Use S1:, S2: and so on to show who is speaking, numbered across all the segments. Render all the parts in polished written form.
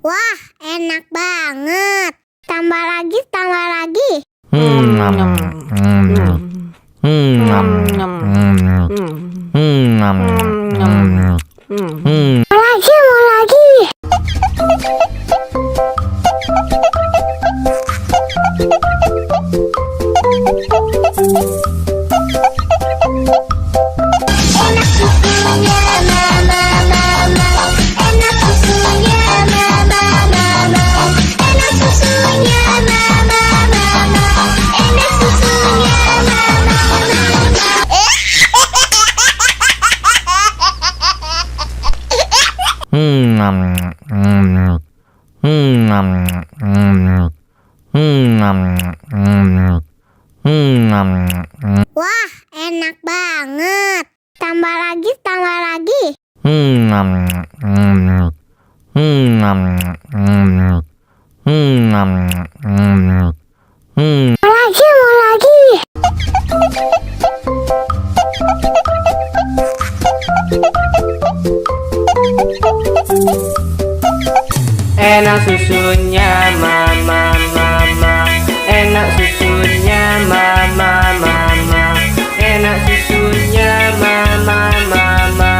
S1: Wah, enak banget. Tambah lagi, tambah lagi. Mau lagi. Enak susunya, mama, mama. Enak susunya, mama, mama. Enak susunya, mama, mama. Enak susunya, mama, Wah, enak banget. Tambah lagi, tambah lagi. Mau lagi.
S2: Enak susunya mama mama. Enak susunya mama mama. Enak susunya mama mama.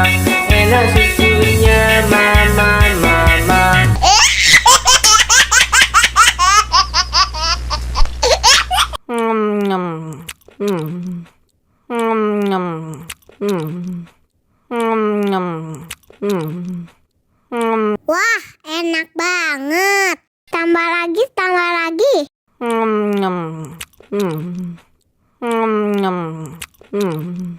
S2: Enak susunya mama mama.
S1: Wah, enak banget. Tambah lagi, tambah lagi.
S2: Hmm.